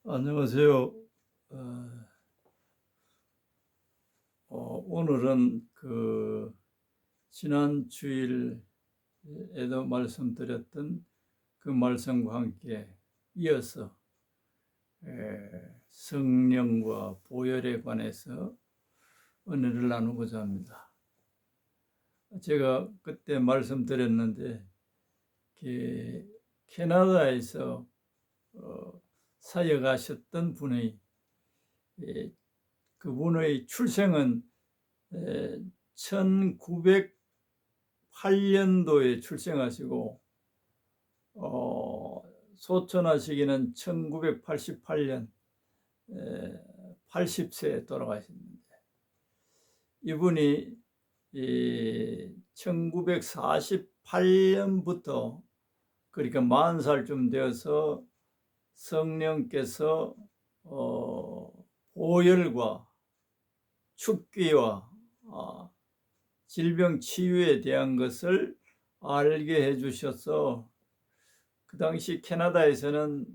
안녕하세요. 오늘은 지난 주일에도 말씀드렸던 그 말씀과 함께 이어서 성령과 보혈에 관해서 은혜를 나누고자 합니다. 제가 그때 말씀드렸는데 캐나다에서 사역하셨던 분의 그분의 출생은 1908년도에 출생하시고 소천하시기는 1988년 80세에 돌아가셨는데, 이분이 1948년부터 그러니까 40살쯤 되어서 성령께서 보혈과 축기와 질병 치유에 대한 것을 알게 해주셔서, 그 당시 캐나다에서는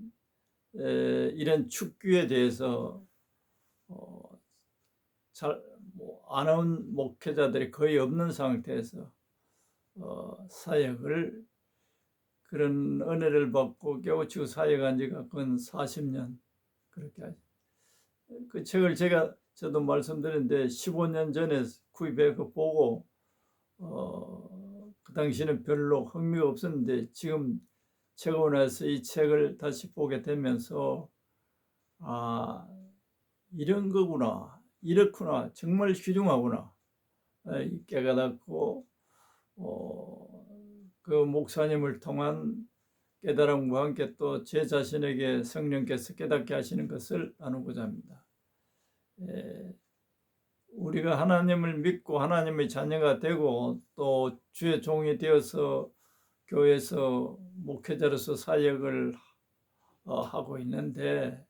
이런 축기에 대해서 잘 아는 목회자들이 거의 없는 상태에서 사역을, 그런 은혜를 받고 깨우치고 사역한 지가 근 40년 그렇게 하죠. 그 책을 저도 말씀드렸는데 15년 전에 구입해 보고 그 당시는 별로 흥미가 없었는데, 지금 책을 나서 이 책을 다시 보게 되면서 이런 거구나, 이렇구나, 정말 훌륭하구나 깨달았고, 그 목사님을 통한 깨달음과 함께 또 제 자신에게 성령께서 깨닫게 하시는 것을 나누고자 합니다. 우리가 하나님을 믿고 하나님의 자녀가 되고 또 주의 종이 되어서 교회에서 목회자로서 사역을 하고 있는데,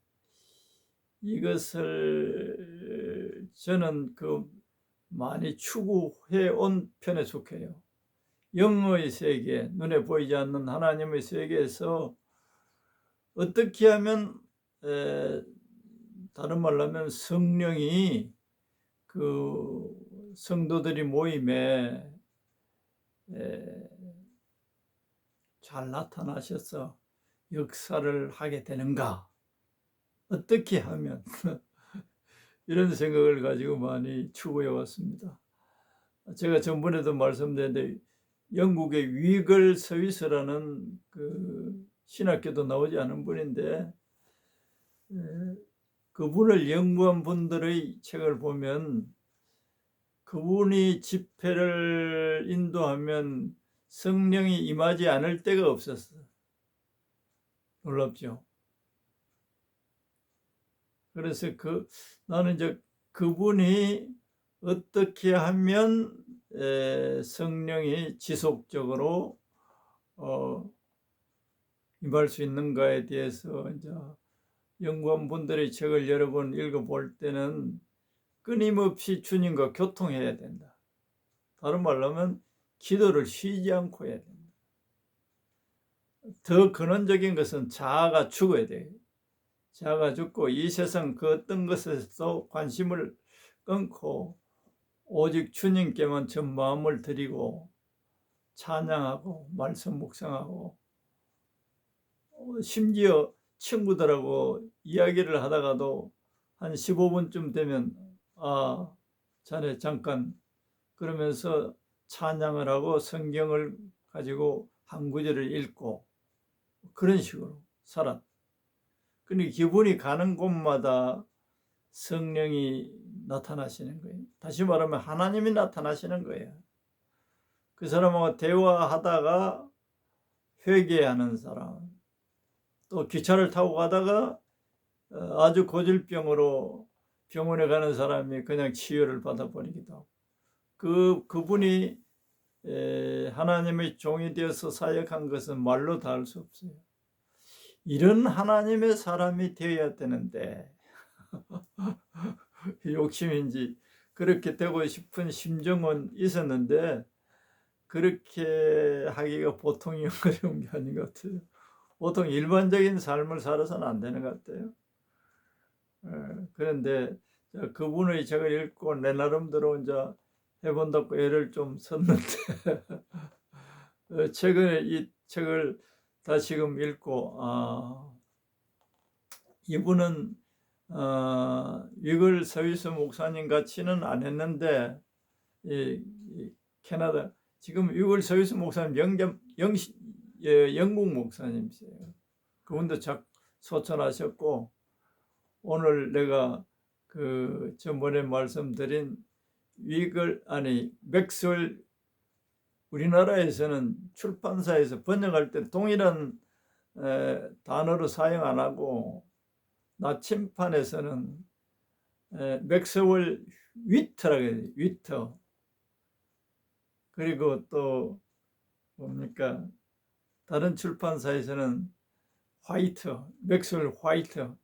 이것을 저는 많이 추구해 온 편에 속해요. 영의 세계, 눈에 보이지 않는 하나님의 세계에서 어떻게 하면, 다른 말로 하면 성령이 그 성도들이 모임에 잘 나타나셔서 역사를 하게 되는가, 어떻게 하면 이런 생각을 가지고 많이 추구해 왔습니다. 제가 전번에도 말씀드렸는데, 영국의 위글 서위스라는 그 신학교도 나오지 않은 분인데, 그분을 연구한 분들의 책을 보면 그분이 집회를 인도하면 성령이 임하지 않을 때가 없었어요. 놀랍죠? 그래서 나는 이제 그분이 어떻게 하면 성령이 지속적으로 임할 수 있는가에 대해서 이제 연구한 분들의 책을 여러 번 읽어볼 때는 끊임없이 주님과 교통해야 된다. 다른 말로 하면 기도를 쉬지 않고 해야 된다. 더 근원적인 것은 자아가 죽어야 돼요. 자아가 죽고 이 세상 그 어떤 것에서 관심을 끊고 오직 주님께만 전 마음을 드리고 찬양하고 말씀 묵상하고, 심지어 친구들하고 이야기를 하다가도 한 15분쯤 되면 자네 잠깐, 그러면서 찬양을 하고 성경을 가지고 한 구절을 읽고 그런 식으로 살았. 근데 기분이 가는 곳마다 성령이 나타나시는 거예요. 다시 말하면 하나님이 나타나시는 거예요. 그 사람하고 대화하다가 회개하는 사람, 또 기차를 타고 가다가 아주 고질병으로 병원에 가는 사람이 그냥 치유를 받아버리기도 하고, 그분이 하나님의 종이 되어서 사역한 것은 말로 다 할 수 없어요. 이런 하나님의 사람이 되어야 되는데 욕심인지 그렇게 되고 싶은 심정은 있었는데, 그렇게 하기가 보통이 어려운 게 아닌 것 같아요. 보통 일반적인 삶을 살아서는 안 되는 것 같아요. 그런데 그분의 책을 읽고 내 나름대로 이제 해본다고 애를 좀 썼는데 최근에 이 책을 다시금 읽고 이분은 위글 서위스 목사님 같이는 안 했는데 이 캐나다 지금 위글 서위스 목사님 영국 목사님이세요. 그분도 소천하셨고 오늘 내가 그 전번에 말씀드린 맥스웰 우리나라에서는 출판사에서 번역할 때 동일한 단어로 사용 안 하고 나침판에서는 맥스웰 위트라고 해요. 위터. 그리고 또 뭡니까? 다른 출판사에서는 화이트, 맥스웰 화이트.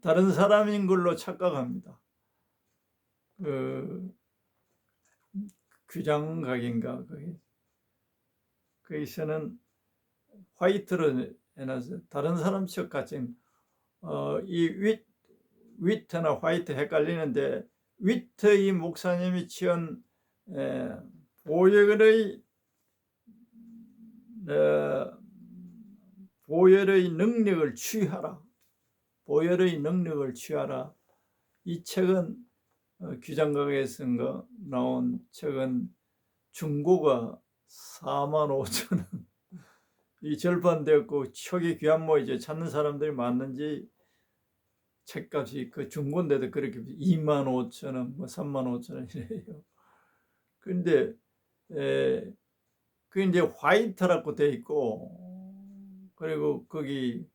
다른 사람인 걸로 착각합니다. 그 규장각인가 거기서는 화이트로 해놔서 다른 사람 척 같이 이 위트나 화이트 헷갈리는데 위트 이 목사님이 지은 보혈의 능력을 취하라. 보혈의 능력을 취하라. 이 책은 규장각에서 나온 책은 중고가 45,000원. 이 절판되었고 초기 귀한모 이제 찾는 사람들이 많은지 책값이 그 중고인데도 그렇게 25,000원, 뭐 35,000원이래요. 근데 그 이제 화이트라고 돼 있고 그리고 거기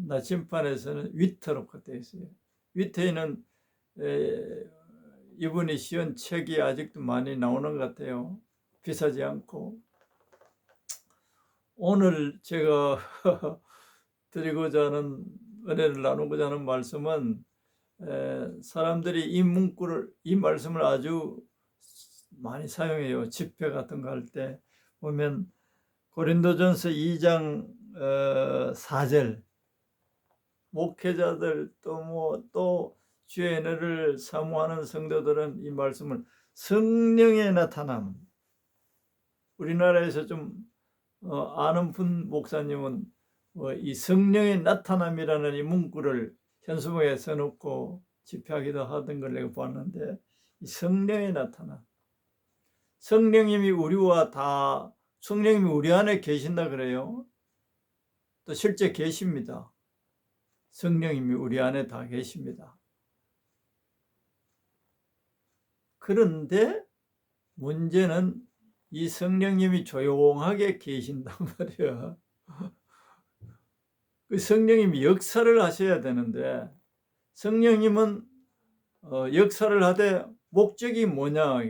나침판에서는 위트라고 돼 있어요. 위트에는 이분이 시은 책이 아직도 많이 나오는 것 같아요. 비싸지 않고. 오늘 제가 드리고자 하는 은혜를 나누고자 하는 말씀은 사람들이 이 말씀을 아주 많이 사용해요. 집회 같은 거 할 때 보면 고린도전서 2장 4절 목회자들 또 주의 은혜를 사모하는 성도들은 이 말씀을 성령의 나타남, 우리나라에서 좀 아는 분 목사님은 이 성령의 나타남이라는 이 문구를 현수막에 써놓고 집회하기도 하던 걸 내가 봤는데 이 성령의 나타남, 성령님이 우리 안에 계신다 그래요. 또 실제 계십니다. 성령님이 우리 안에 다 계십니다. 그런데 문제는 이 성령님이 조용하게 계신단 말이야. 그 성령님이 역사를 하셔야 되는데 성령님은 역사를 하되 목적이 뭐냐?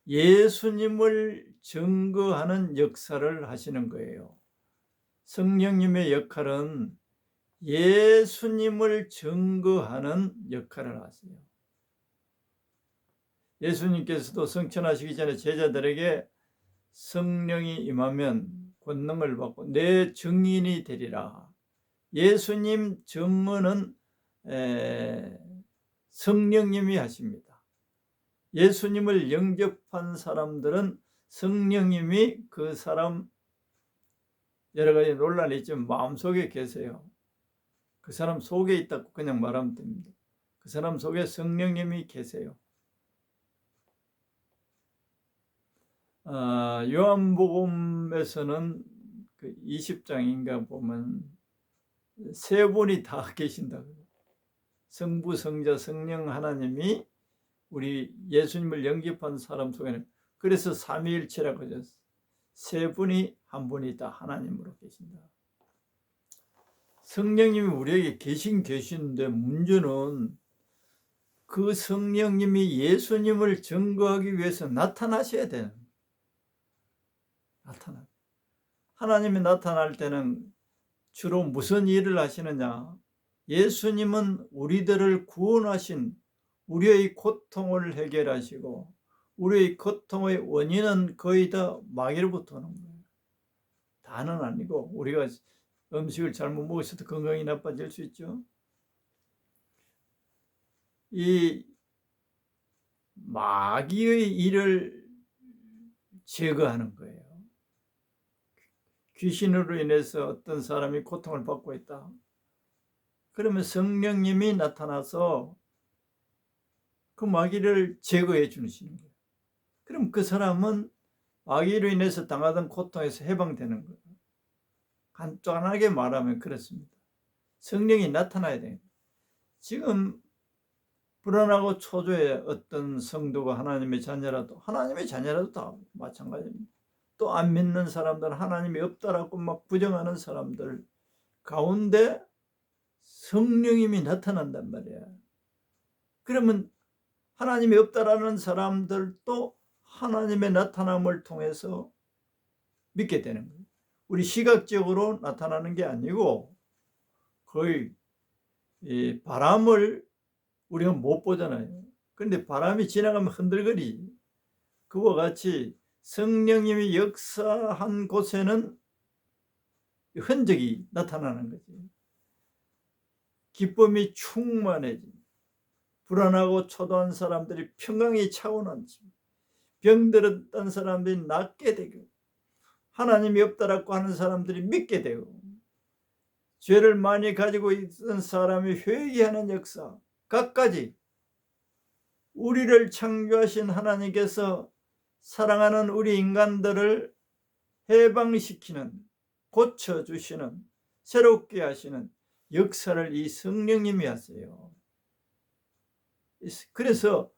예수님을 증거하는 역사를 하시는 거예요. 성령님의 역할은 예수님을 증거하는 역할을 하세요. 예수님께서도 성천하시기 전에 제자들에게 성령이 임하면 권능을 받고 내 증인이 되리라. 예수님 증언은 성령님이 하십니다. 예수님을 영접한 사람들은 성령님이 그 사람 여러 가지 논란이 있지만 마음속에 계세요. 그 사람 속에 있다고 그냥 말하면 됩니다. 그 사람 속에 성령님이 계세요. 요한복음에서는 그 20장인가 보면 세 분이 다 계신다고요. 성부, 성자, 성령 하나님이 우리 예수님을 영접한 사람 속에는 그래서 삼위일체라고 하죠. 세 분이 한 분이 다 하나님으로 계신다. 성령님이 우리에게 계시는데 문제는 그 성령님이 예수님을 증거하기 위해서 나타나셔야 되는. 하나님이 나타날 때는 주로 무슨 일을 하시느냐? 예수님은 우리들을 구원하신 우리의 고통을 해결하시고 우리의 고통의 원인은 거의 다 마귀로부터 오는 거예요. 다는 아니고 우리가 음식을 잘못 먹어서도 건강이 나빠질 수 있죠. 이 마귀의 일을 제거하는 거예요. 귀신으로 인해서 어떤 사람이 고통을 받고 있다. 그러면 성령님이 나타나서 그 마귀를 제거해 주시는 거예요. 그럼 그 사람은 마귀로 인해서 당하던 고통에서 해방되는 거예요. 간단하게 말하면 그렇습니다. 성령이 나타나야 돼요. 지금 불안하고 초조해 어떤 성도가 하나님의 자녀라도 다 마찬가지입니다. 또 안 믿는 사람들, 하나님이 없다라고 막 부정하는 사람들 가운데 성령님이 나타난단 말이야. 그러면 하나님이 없다라는 사람들도 하나님의 나타남을 통해서 믿게 되는 거예요. 우리 시각적으로 나타나는 게 아니고 거의 이 바람을 우리가 못 보잖아요. 그런데 바람이 지나가면 흔들거리. 그와 같이 성령님이 역사한 곳에는 흔적이 나타나는 거지. 기쁨이 충만해진, 불안하고 초조한 사람들이 평강이 차오는지, 병들었던 사람들이 낫게 되고, 하나님이 없다라고 하는 사람들이 믿게 되고, 죄를 많이 가지고 있던 사람이 회개하는 역사, 갖가지 우리를 창조하신 하나님께서 사랑하는 우리 인간들을 해방시키는, 고쳐주시는, 새롭게 하시는 역사를 이 성령님이 하세요. 그래서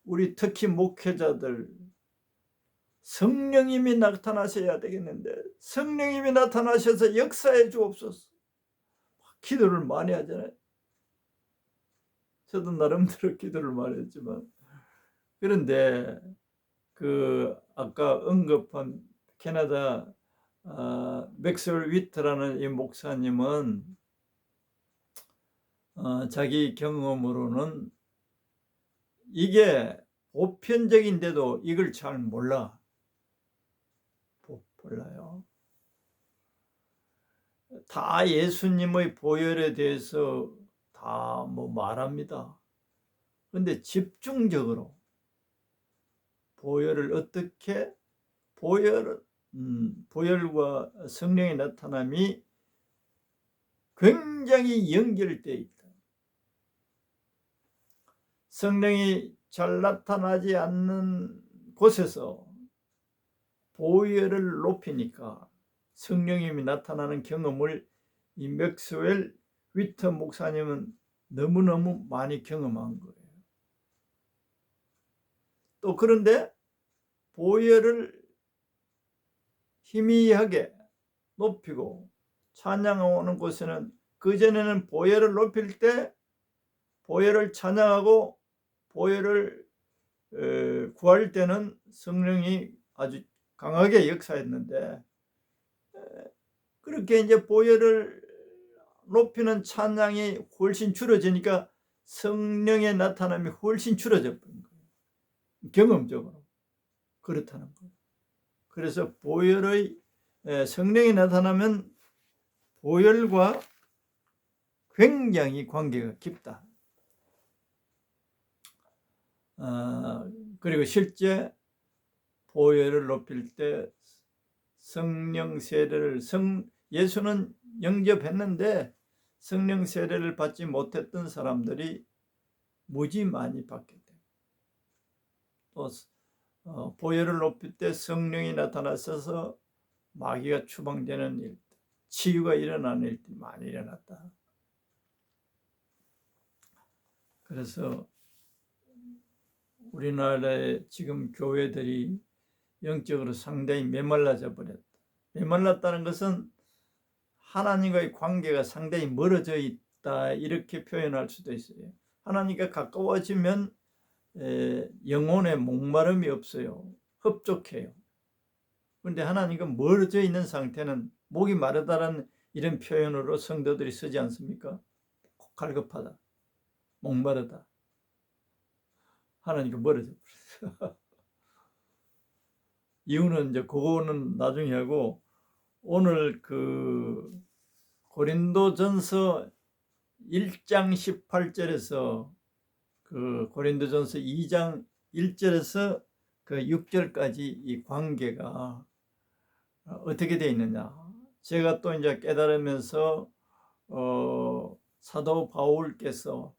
우리 특히 목회자들 성령님이 나타나셔야 되겠는데 성령님이 나타나셔서 역사해 주옵소서. 기도를 많이 하잖아요. 저도 나름대로 기도를 많이 했지만, 그런데 그 아까 언급한 캐나다 맥스웰 위트라는 이 목사님은 자기 경험으로는 이게 보편적인데도 이걸 잘 몰라요. 다 예수님의 보혈에 대해서 다 뭐 말합니다. 그런데 집중적으로 보혈을 어떻게 보혈과 성령의 나타남이 굉장히 연결되어 있다. 성령이 잘 나타나지 않는 곳에서 보혈을 높이니까 성령님이 나타나는 경험을 이 맥스웰 위터 목사님은 너무너무 많이 경험한 거예요. 또 그런데 보혈을 희미하게 높이고 찬양하는 곳에는, 그전에는 보혈을 높일 때 보혈을 찬양하고 보혈을 구할 때는 성령이 아주 강하게 역사했는데, 그렇게 이제 보혈을 높이는 찬양이 훨씬 줄어지니까 성령의 나타남이 훨씬 줄어져 버린 거예요. 경험적으로 그렇다는 거예요. 그래서 보혈의 성령이 나타나면 보혈과 굉장히 관계가 깊다. 그리고 실제 보혈을 높일 때 성령 세례를 예수는 영접했는데 성령 세례를 받지 못했던 사람들이 무지 많이 받게 돼요. 또 보혈을 높일 때 성령이 나타나셔서 마귀가 추방되는 일, 치유가 일어나는 일들이 많이 일어났다. 그래서 우리나라의 지금 교회들이 영적으로 상당히 메말라져 버렸다. 메말랐다는 것은 하나님과의 관계가 상당히 멀어져 있다, 이렇게 표현할 수도 있어요. 하나님과 가까워지면 영혼에 목마름이 없어요. 흡족해요. 그런데 하나님과 멀어져 있는 상태는 목이 마르다라는 이런 표현으로 성도들이 쓰지 않습니까? 갈급하다, 목마르다, 하나님과 멀어져 버렸어요. 이유는 이제 그거는 나중에 하고, 오늘 그 고린도전서 1장 18절에서 그 고린도전서 2장 1절에서 그 6절까지 이 관계가 어떻게 되어 있느냐. 제가 또 이제 깨달으면서 사도 바울께서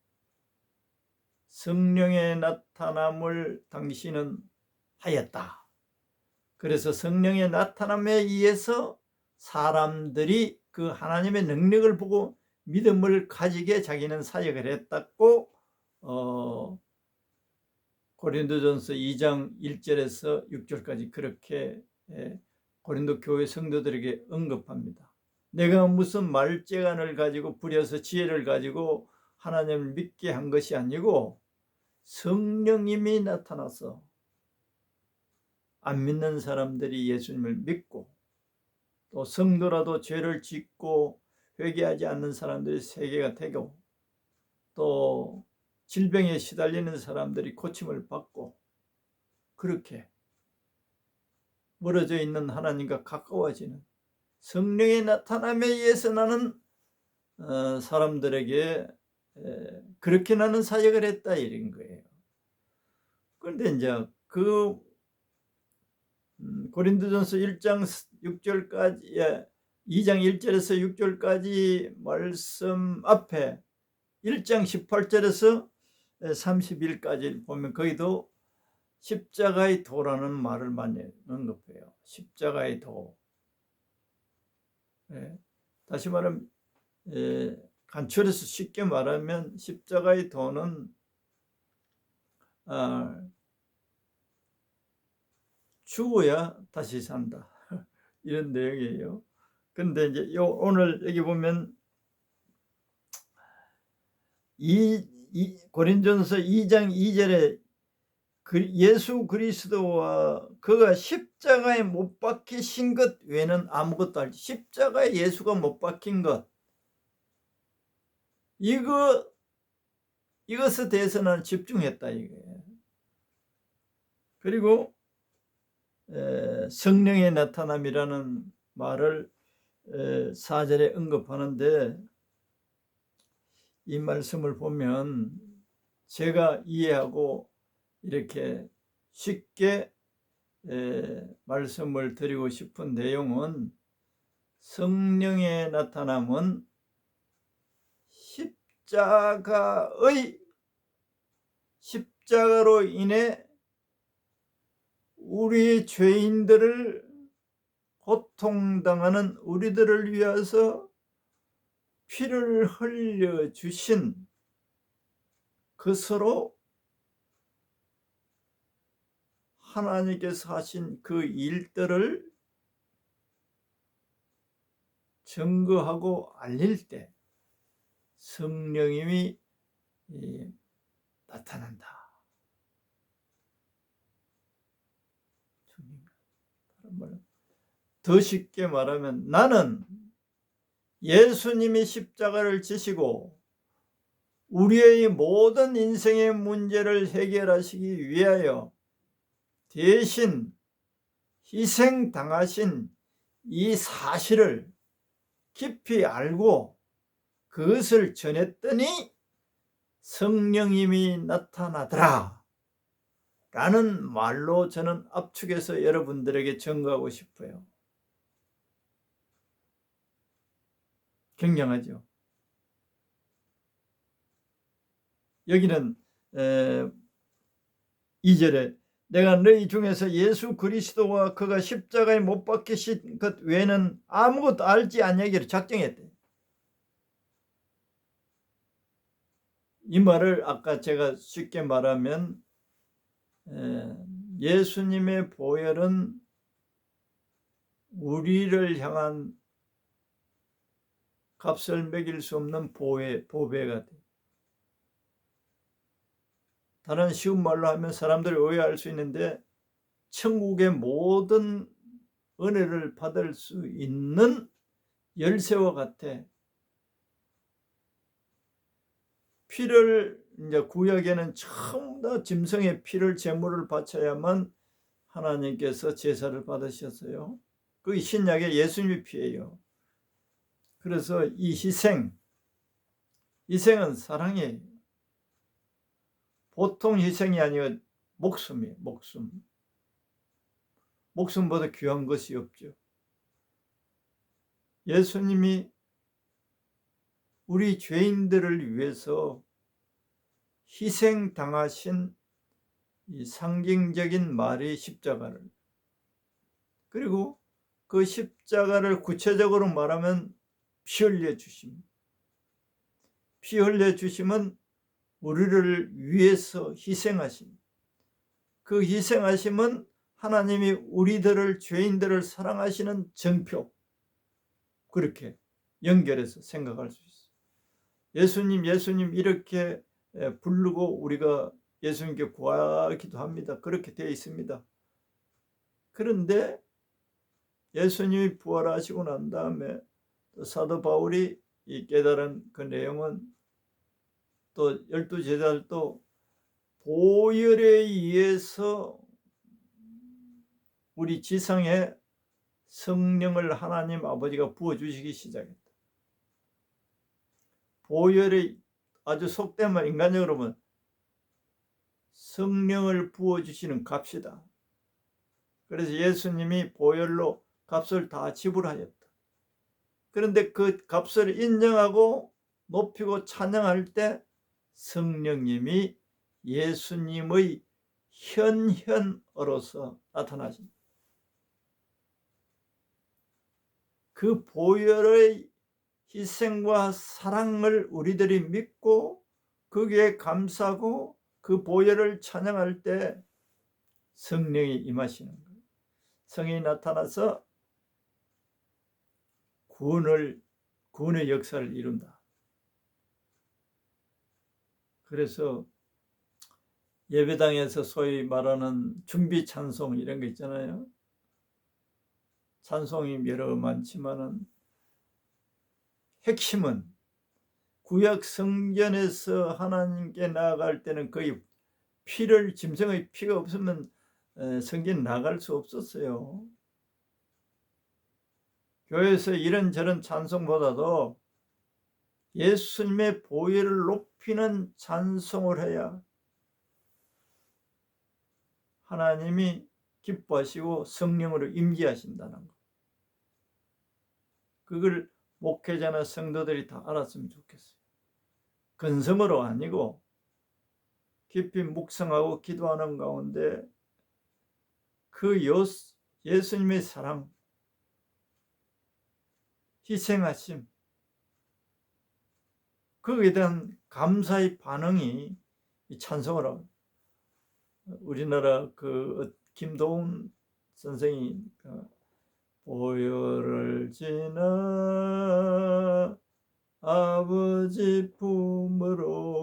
성령의 나타남을 당신은 하였다. 그래서 성령의 나타남에 의해서 사람들이 그 하나님의 능력을 보고 믿음을 가지게 자기는 사역을 했다고 고린도전서 2장 1절에서 6절까지 그렇게 고린도 교회 성도들에게 언급합니다. 내가 무슨 말재간을 가지고 부려서 지혜를 가지고 하나님을 믿게 한 것이 아니고 성령님이 나타나서 안 믿는 사람들이 예수님을 믿고 또 성도라도 죄를 짓고 회개하지 않는 사람들이 세계가 되고 또 질병에 시달리는 사람들이 고침을 받고 그렇게 멀어져 있는 하나님과 가까워지는 성령의 나타남에 의해서 나는 사람들에게 그렇게 나는 사역을 했다 이런 거예요. 그런데 이제 그 고린도전서 1장 6절까지 2장 1절에서 6절까지 말씀 앞에 1장 18절에서 30일까지 보면 거기도 십자가의 도라는 말을 많이 언급해요. 십자가의 도. 다시 말하면 간추려서 쉽게 말하면 십자가의 도는 죽어야 다시 산다 이런 내용이에요. 근데 이제 오늘 여기 보면 고린도전서 2장 2절에 예수 그리스도와 그가 십자가에 못 박히신 것 외에는 아무것도 알지. 십자가에 예수가 못 박힌 것 이것에 대해서 나는 집중했다 이거예요. 그리고 성령의 나타남이라는 말을 4절에 언급하는데 이 말씀을 보면 제가 이해하고 이렇게 쉽게 말씀을 드리고 싶은 내용은 성령의 나타남은 십자가로 인해 우리 죄인들을 고통당하는 우리들을 위해서 피를 흘려주신 그것으로 하나님께서 하신 그 일들을 증거하고 알릴 때 성령님이 나타난다. 더 쉽게 말하면 나는 예수님이 십자가를 지시고 우리의 모든 인생의 문제를 해결하시기 위하여 대신 희생당하신 이 사실을 깊이 알고 그것을 전했더니 성령님이 나타나더라 라는 말로 저는 압축해서 여러분들에게 전가하고 싶어요. 굉장하죠. 여기는 2절에 내가 너희 중에서 예수 그리스도와 그가 십자가에 못 박히신 것 외에는 아무것도 알지 않냐기를 작정했대. 이 말을 아까 제가 쉽게 말하면 예수님의 보혈은 우리를 향한 값을 매길 수 없는 보배가 돼. 다른 쉬운 말로 하면 사람들이 오해할 수 있는데 천국의 모든 은혜를 받을 수 있는 열쇠와 같아. 피를 이제 구약에는 처음 다 짐승의 피를 제물을 바쳐야만 하나님께서 제사를 받으셨어요. 그게 신약의 예수님의 피예요. 그래서 이 희생은 사랑이에요. 보통 희생이 아니라 목숨이에요. 목숨보다 귀한 것이 없죠. 예수님이 우리 죄인들을 위해서 희생당하신 이 상징적인 말이 십자가를, 그리고 그 십자가를 구체적으로 말하면 피 흘려 주심. 피 흘려 주심은 우리를 위해서 희생하심. 그 희생하심은 하나님이 우리들을, 죄인들을 사랑하시는 증표. 그렇게 연결해서 생각할 수 있어요. 예수님 이렇게 부르고 우리가 예수님께 구하기도 합니다. 그렇게 되어 있습니다. 그런데 예수님이 부활하시고 난 다음에 또 사도 바울이 이 깨달은 그 내용은, 또 12제자들도 보혈에 의해서 우리 지성에 성령을 하나님 아버지가 부어주시기 시작했다. 보혈이 아주 속된 말, 인간적으로 보면 성령을 부어주시는 값이다. 그래서 예수님이 보혈로 값을 다 지불하였다. 그런데 그 값을 인정하고 높이고 찬양할 때 성령님이 예수님의 현현으로서 나타나십니다. 그 보혈의 희생과 사랑을 우리들이 믿고 거기에 감사하고 그 보혈을 찬양할 때 성령이 임하시는 거예요. 성령이 나타나서 구원의 역사를 이룬다. 그래서 예배당에서 소위 말하는 준비 찬송 이런 거 있잖아요. 찬송이 여러 많지만은 핵심은 구약 성전에서 하나님께 나아갈 때는 거의 짐승의 피가 없으면 성전 나갈 수 없었어요. 교회에서 이런저런 찬송보다도 예수님의 보혈을 높이는 찬송을 해야 하나님이 기뻐하시고 성령으로 임재하신다는 것. 그걸 목회자나 성도들이 다 알았으면 좋겠어요. 근성으로 아니고 깊이 묵상하고 기도하는 가운데 그 예수님의 사랑, 희생하심, 거기에 대한 감사의 반응이 이 찬송을 하고, 우리나라 그 김도훈 선생이 보혈을 지나 아버지 품으로,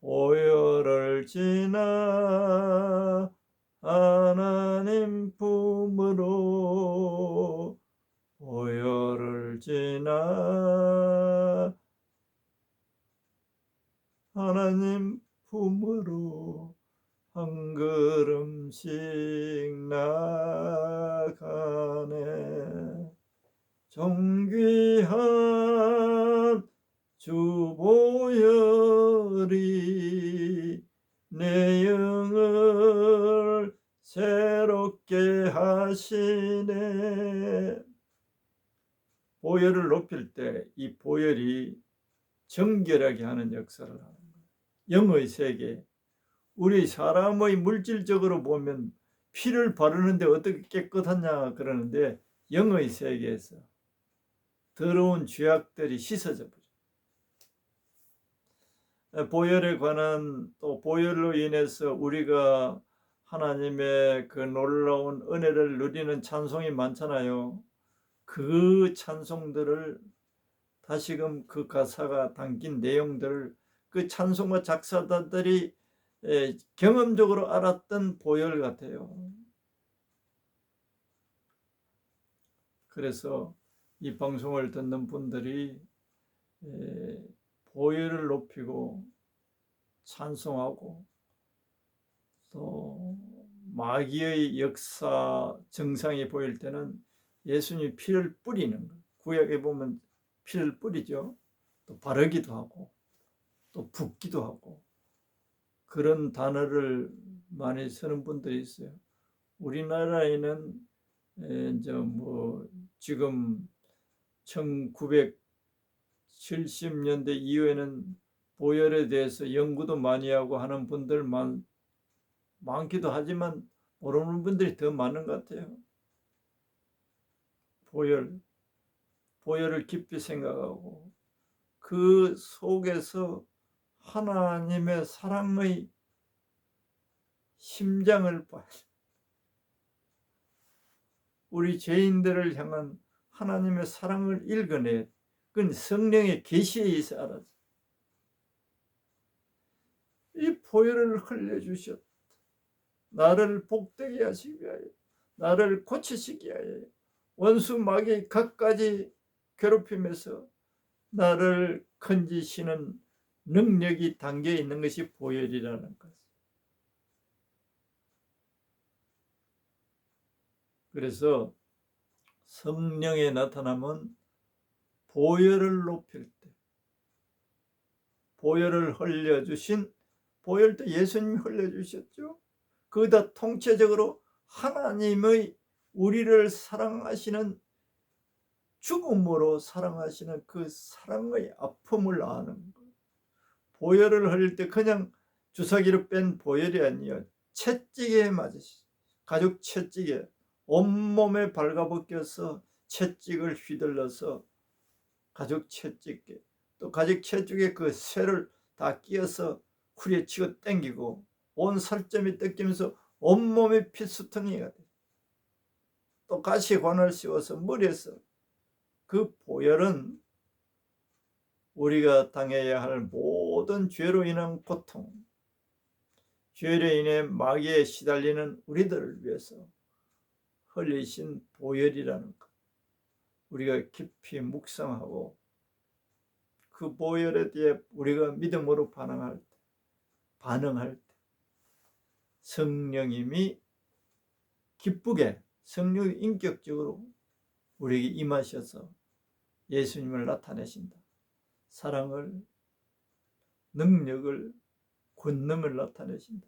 보혈을 지나 하나님 품으로, 보혈을 지나 하나님 품으로 한 걸음씩 나가네. 존귀한 주 보혈이 내 영을 새롭게 하시네. 보혈을 높일 때 이 보혈이 정결하게 하는 역사를 하는 거예요. 영의 세계, 우리 사람의 물질적으로 보면 피를 바르는데 어떻게 깨끗하냐 그러는데, 영의 세계에서 더러운 죄악들이 씻어져 버려. 보혈에 관한, 또 보혈로 인해서 우리가 하나님의 그 놀라운 은혜를 누리는 찬송이 많잖아요. 그 찬송들을 다시금 그 가사가 담긴 내용들을 그 찬송가 작사자들이 경험적으로 알았던 보혈 같아요. 그래서 이 방송을 듣는 분들이 보혈을 높이고 찬송하고 또 마귀의 역사 정상이 보일 때는 예수님이 피를 뿌리는 것, 구약에 보면 피를 뿌리죠. 또 바르기도 하고 또 붓기도 하고 그런 단어를 많이 쓰는 분들이 있어요. 우리나라에는 이제 뭐 지금 1970년대 이후에는 보혈에 대해서 연구도 많이 하고 하는 분들 많기도 하지만 모르는 분들이 더 많은 것 같아요. 보혈을 깊이 생각하고 그 속에서 하나님의 사랑의 심장을 봐요. 우리 죄인들을 향한 하나님의 사랑을 읽어내. 그건 성령의 계시에 의해서 알아서. 이 보혈을 흘려주셨다. 나를 복되게 하시기 위하여, 나를 고치시기 위하여, 원수 마귀 갖가지 괴롭힘에서 나를 건지시는 능력이 담겨 있는 것이 보혈이라는 것. 그래서 성령의 나타남은 보혈을 높일 때, 보혈을 흘려주신, 보혈도 예수님이 흘려주셨죠. 그다 통체적으로 하나님의 우리를 사랑하시는, 죽음으로 사랑하시는 그 사랑의 아픔을 아는 거예요. 보혈을 흘릴 때 그냥 주사기로 뺀 보혈이 아니에요. 채찍에 맞으시, 가죽 채찍에 온몸에 발가벗겨서 채찍을 휘둘러서 가죽 채찍에, 또 가죽 채찍에 그 쇠를 다 끼어서 후리에 치고 당기고 온 살점이 뜯기면서 온몸에 피수통이가 돼. 또 가시관을 씌워서 머리에서. 그 보혈은 우리가 당해야 할 모든 죄로 인한 고통, 죄로 인해 마귀에 시달리는 우리들을 위해서 흘리신 보혈이라는 것, 우리가 깊이 묵상하고 그 보혈에 대해 우리가 믿음으로 반응할 때 성령님이 기쁘게, 성령이 인격적으로 우리에게 임하셔서 예수님을 나타내신다. 사랑을, 능력을, 권능을 나타내신다.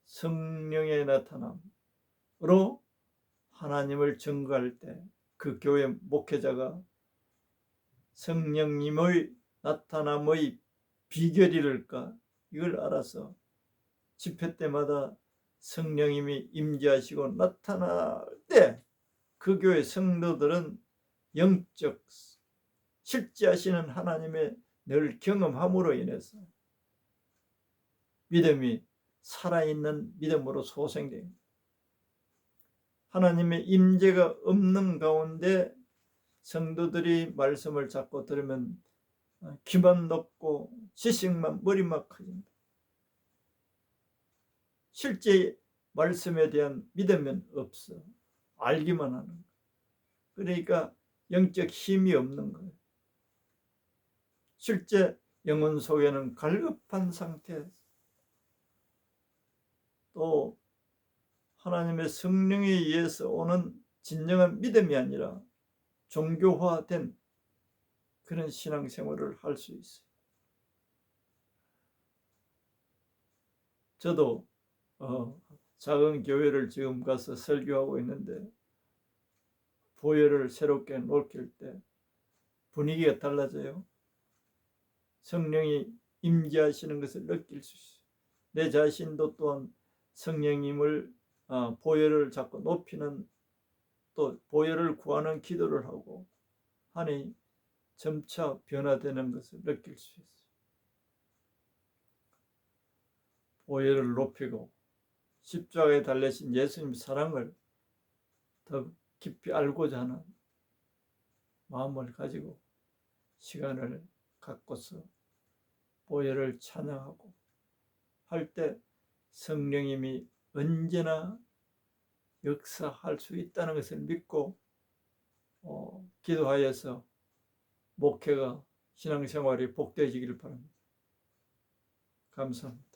성령의 나타남으로 하나님을 증거할 때 그 교회 목회자가 성령님의 나타남의 비결이랄까, 이걸 알아서 집회 때마다 성령님이 임재하시고 나타날 때 그 교회 성도들은 영적 실제하시는 하나님의 늘 경험함으로 인해서 믿음이 살아있는 믿음으로 소생됩니다. 하나님의 임재가 없는 가운데 성도들이 말씀을 잡고 들으면 귀만 높고 지식만, 머리만 커진다. 실제 말씀에 대한 믿음은 없어. 알기만 하는 거예요. 그러니까 영적 힘이 없는 거예요. 실제 영혼 속에는 갈급한 상태에서 또 하나님의 성령에 의해서 오는 진정한 믿음이 아니라 종교화된 그런 신앙생활을 할 수 있어요. 저도 작은 교회를 지금 가서 설교하고 있는데 보혈을 새롭게 놓길 때 분위기가 달라져요. 성령이 임재하시는 것을 느낄 수 있어요. 내 자신도 또한 성령님을 보혈을 자꾸 높이는, 또 보혈을 구하는 기도를 하고 하니 점차 변화되는 것을 느낄 수 있어요. 보혈을 높이고 십자가에 달리신 예수님 사랑을 더 깊이 알고자 하는 마음을 가지고 시간을 갖고서 보혈을 찬양하고 할 때 성령님이 언제나 역사할 수 있다는 것을 믿고 기도하여서 목회가, 신앙생활이 복되어지기를 바랍니다. 감사합니다.